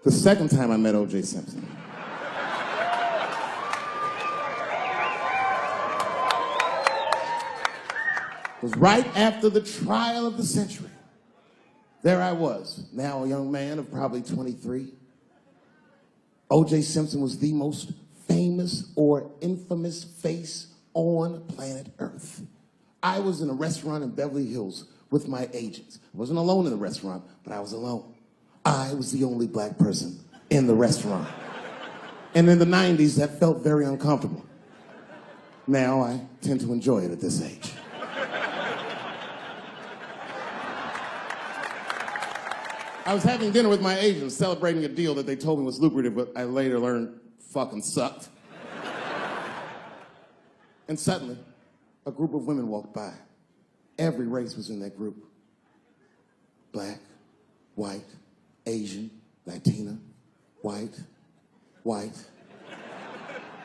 The second time I met O.J. Simpson was right after the trial of the century. There I was, now a young man of probably 23. O.J. Simpson was the most famous or infamous face on planet Earth. I was in a restaurant in Beverly Hills with my agents. I wasn't alone in the restaurant, but I was alone. I was the only black person in the restaurant. And in the 90s, that felt very uncomfortable. Now I tend to enjoy it at this age. I was having dinner with my agents, celebrating a deal that they told me was lucrative, but I later learned fucking sucked. And suddenly, a group of women walked by. Every race was in that group. Black, white, Asian, Latina, white,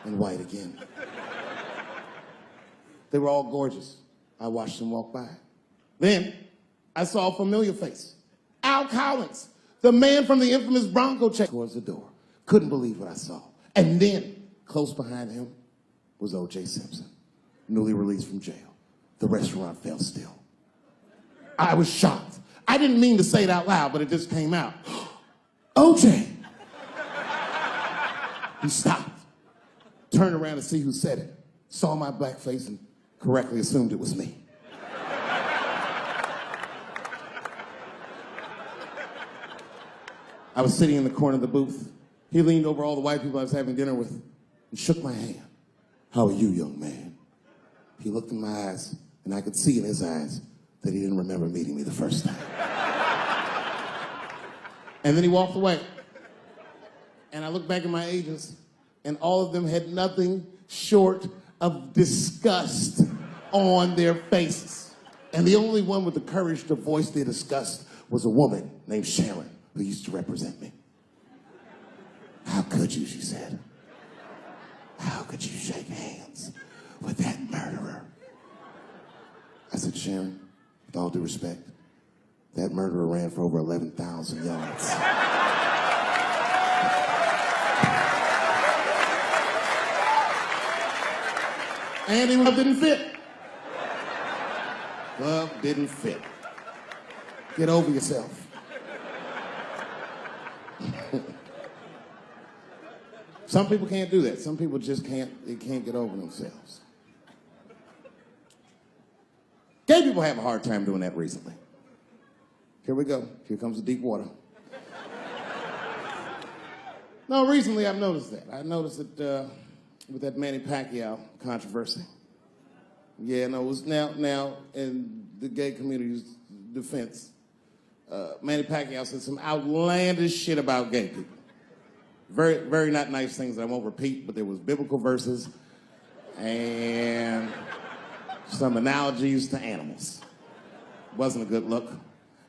and white again. They were all gorgeous. I watched them walk by. Then, I saw a familiar face. Al Collins, the man from the infamous Bronco check, towards the door. Couldn't believe what I saw. And then, close behind him, was O.J. Simpson, newly released from jail. The restaurant fell still. I was shocked. I didn't mean to say it out loud, but it just came out. O.J. He stopped, turned around to see who said it, saw my black face, and correctly assumed it was me. I was sitting in the corner of the booth. He leaned over all the white people I was having dinner with and shook my hand. "How are you, young man?" He looked in my eyes, and I could see in his eyes that he didn't remember meeting me the first time. And then he walked away. And I looked back at my agents, and all of them had nothing short of disgust on their faces. And the only one with the courage to voice their disgust was a woman named Sharon, who used to represent me. "How could you," she said. "How could you shake hands with that murderer?" I said, "Sharon, with all due respect, that murderer ran for over 11,000 yards. And his glove didn't fit. Glove didn't fit. Get over yourself." Some people can't do that. Some people just they can't get over themselves. Gay people have a hard time doing that recently. Here we go. Here comes the deep water. No, recently I've noticed that. I noticed it with that Manny Pacquiao controversy. Yeah, no, it was now in the gay community's defense, Manny Pacquiao said some outlandish shit about gay people. Very, very not nice things that I won't repeat, but there was biblical verses and some analogies to animals. Wasn't a good look.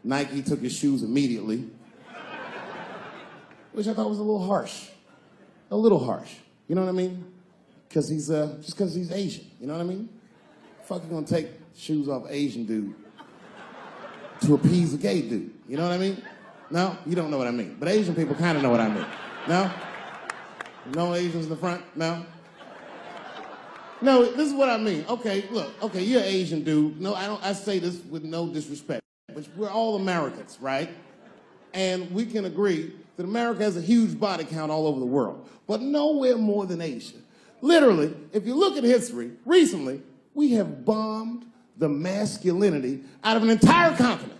Nike took his shoes immediately, which I thought was a little harsh. A little harsh. You know what I mean? Because he's, just because he's Asian. You know what I mean? Fuck, you gonna take shoes off Asian dude to appease a gay dude. You know what I mean? No? You don't know what I mean. But Asian people kind of know what I mean. No? No Asians in the front? No? No, this is what I mean. Okay, look. Okay, you're an Asian dude. No, I say this with no disrespect. But we're all Americans, right? And we can agree that America has a huge body count all over the world, but nowhere more than Asia. Literally, if you look at history, recently, we have bombed the masculinity out of an entire continent.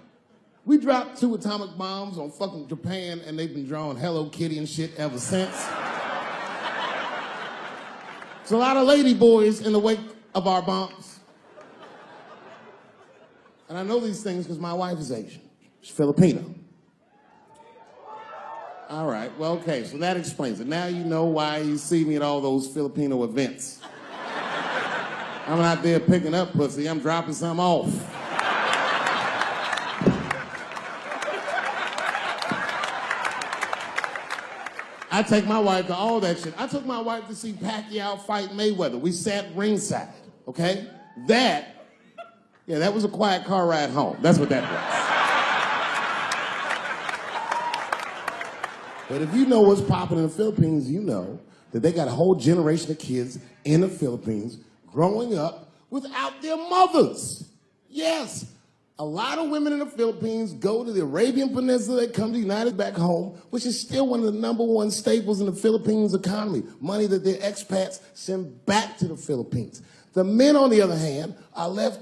We dropped 2 atomic bombs on fucking Japan, and they've been drawing Hello Kitty and shit ever since. There's a lot of lady boys in the wake of our bombs. And I know these things because my wife is Asian. She's Filipino. All right, well, okay, so that explains it. Now you know why you see me at all those Filipino events. I'm not there picking up pussy, I'm dropping some off. I take my wife to all that shit. I took my wife to see Pacquiao fight Mayweather. We sat ringside, okay? That was a quiet car ride home. That's what that was. But if you know what's popping in the Philippines, you know that they got a whole generation of kids in the Philippines growing up without their mothers. Yes, a lot of women in the Philippines go to the Arabian Peninsula, they come to the United back home, which is still one of the #1 staples in the Philippines economy, money that their expats send back to the Philippines. The men, on the other hand, are left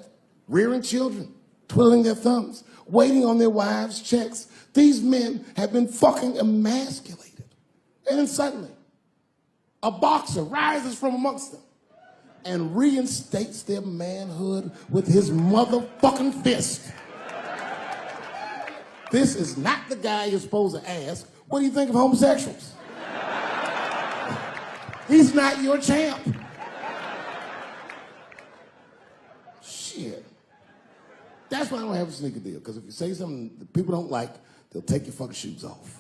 rearing children, twiddling their thumbs, waiting on their wives' checks. These men have been fucking emasculated. And then suddenly, a boxer rises from amongst them and reinstates their manhood with his motherfucking fist. This is not the guy you're supposed to ask, what do you think of homosexuals? He's not your champ. Shit. That's why I don't have a sneaker deal, because if you say something that people don't like, they'll take your fucking shoes off.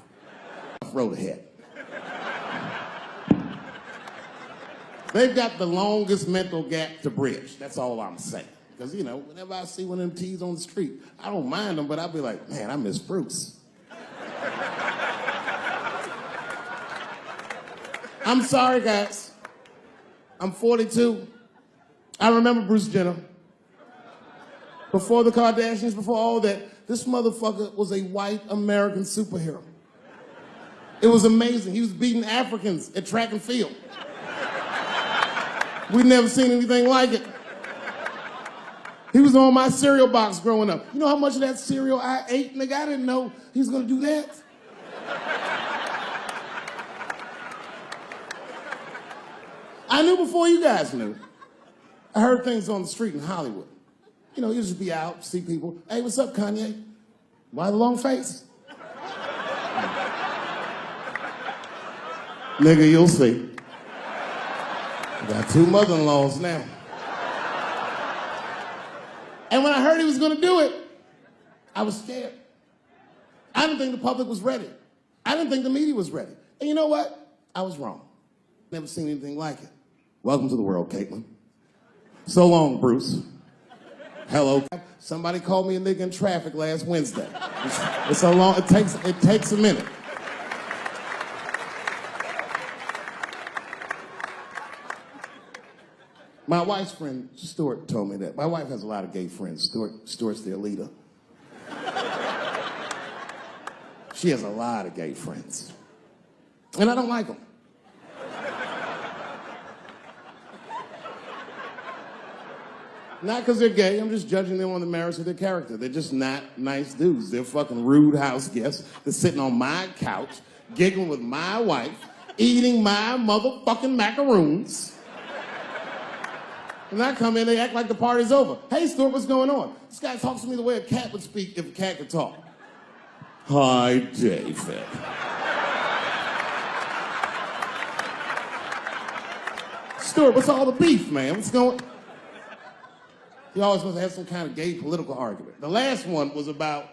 Road ahead. They've got the longest mental gap to bridge. That's all I'm saying. Because, you know, whenever I see one of them T's on the street, I don't mind them, but I'll be like, man, I miss Bruce. I'm sorry, guys. I'm 42. I remember Bruce Jenner. Before the Kardashians, before all that, this motherfucker was a white American superhero. It was amazing. He was beating Africans at track and field. We'd never seen anything like it. He was on my cereal box growing up. You know how much of that cereal I ate, nigga? I didn't know he was gonna do that. I knew before you guys knew. I heard things on the street in Hollywood. You know, you just be out, see people. Hey, what's up, Kanye? Why the long face? Nigga, you'll see. I got 2 mother-in-laws now. And when I heard he was gonna do it, I was scared. I didn't think the public was ready. I didn't think the media was ready. And you know what? I was wrong. Never seen anything like it. Welcome to the world, Caitlin. So long, Bruce. Hello. Somebody called me a nigga in traffic last Wednesday. It's so long, it takes a minute. My wife's friend, Stuart, told me that. My wife has a lot of gay friends. Stuart's their leader. She has a lot of gay friends. And I don't like them. Not because they're gay, I'm just judging them on the merits of their character. They're just not nice dudes. They're fucking rude house guests. They're sitting on my couch, giggling with my wife, eating my motherfucking macaroons. And I come in, they act like the party's over. Hey, Stuart, what's going on? This guy talks to me the way a cat would speak if a cat could talk. Hi, David. Stuart, what's all the beef, man? What's going on? He always wants to have some kind of gay political argument. The last one was about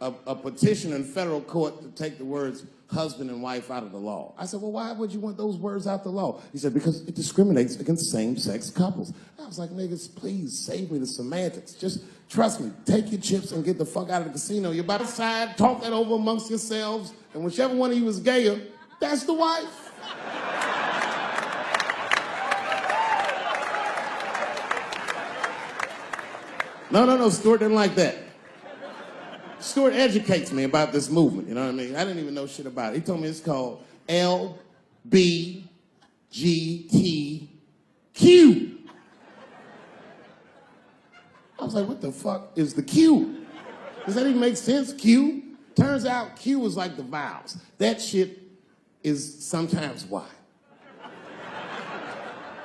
a petition in federal court to take the words husband and wife out of the law. I said, well, why would you want those words out the law? He said, because it discriminates against same-sex couples. I was like, niggas, please save me the semantics. Just trust me, take your chips and get the fuck out of the casino. You're by the side, talk that over amongst yourselves, and whichever one of you is gayer, that's the wife. No, Stuart didn't like that. Stuart educates me about this movement, you know what I mean? I didn't even know shit about it. He told me it's called LBGTQ. I was like, what the fuck is the Q? Does that even make sense, Q? Turns out Q is like the vowels. That shit is sometimes Y.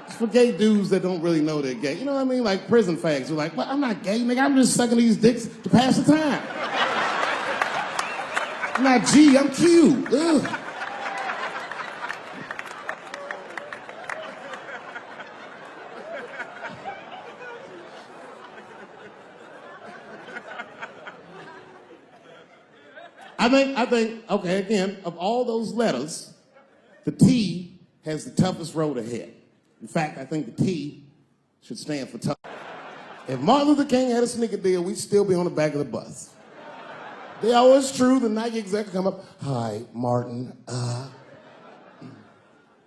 It's for gay dudes that don't really know they're gay. You know what I mean? Like prison fags who are like, well, I'm not gay, nigga. I'm just sucking these dicks to pass the time. I'm not G, I'm Q. Ugh. I think, okay, again, of all those letters, the T has the toughest road ahead. In fact, I think the T should stand for tough. If Martin Luther King had a sneaker deal, we'd still be on the back of the bus. They always true. The Nike exec come up. Hi, Martin.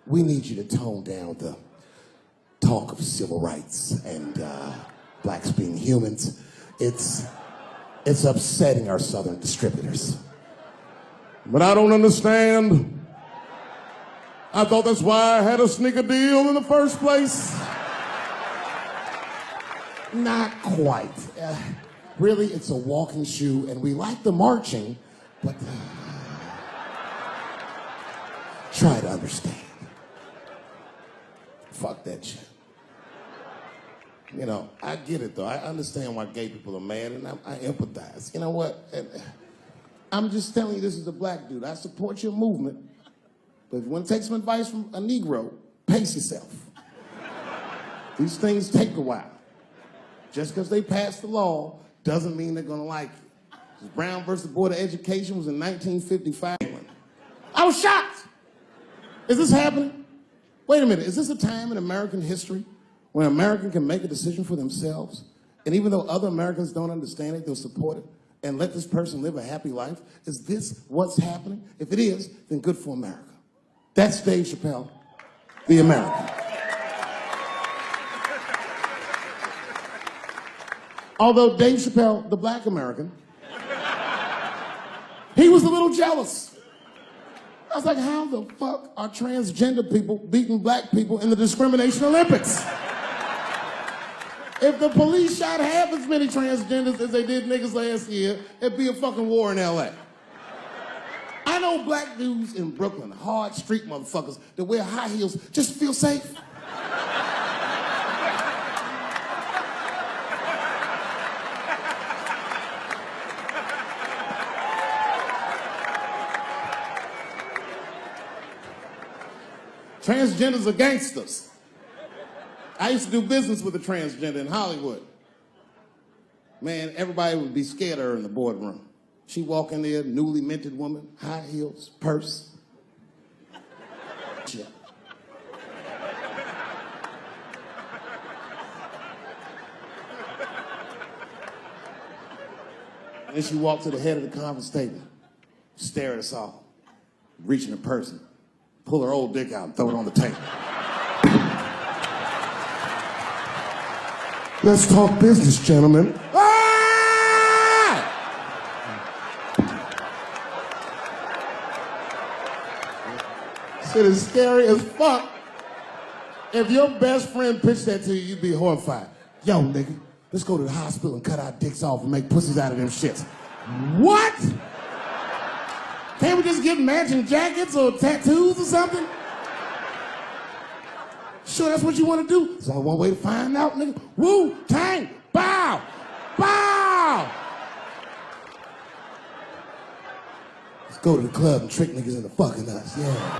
We need you to tone down the talk of civil rights and blacks being humans. It's upsetting our southern distributors. But I don't understand. I thought that's why I had a sneaker deal in the first place. Not quite. Really, it's a walking shoe, and we like the marching, but try to understand. Fuck that shit. You know, I get it, though. I understand why gay people are mad, and I empathize. You know what? I'm just telling you, this is a black dude. I support your movement, but if you want to take some advice from a Negro, pace yourself. These things take a while. Just because they passed the law doesn't mean they're going to like it. Brown versus Board of Education was in 1955. I was shocked. Is this happening? Wait a minute. Is this a time in American history when an American can make a decision for themselves, and even though other Americans don't understand it, they'll support it and let this person live a happy life? Is this what's happening? If it is, then good for America. That's Dave Chappelle, the American. Although Dave Chappelle, the black American, he was a little jealous. I was like, how the fuck are transgender people beating black people in the discrimination Olympics? If the police shot half as many transgenders as they did niggas last year, it'd be a fucking war in LA. I know black dudes in Brooklyn, hard street motherfuckers that wear high heels just to feel safe. Transgenders are gangsters. I used to do business with a transgender in Hollywood. Man, everybody would be scared of her in the boardroom. She'd walk in there, newly minted woman, high heels, purse. Shit. And then she walked to the head of the conference table, stare at us all, reach in her purse, and pull her old dick out and throw it on the table. Let's talk business, gentlemen. Ah! Shit is scary as fuck. If your best friend pitched that to you, you'd be horrified. Yo, nigga, let's go to the hospital and cut our dicks off and make pussies out of them shits. What? Can't we just get matching jackets or tattoos or something? Sure, that's what you want to do? There's only one way to find out, nigga. Wu-Tang, bow, bow. Let's go to the club and trick niggas into fucking us, yeah.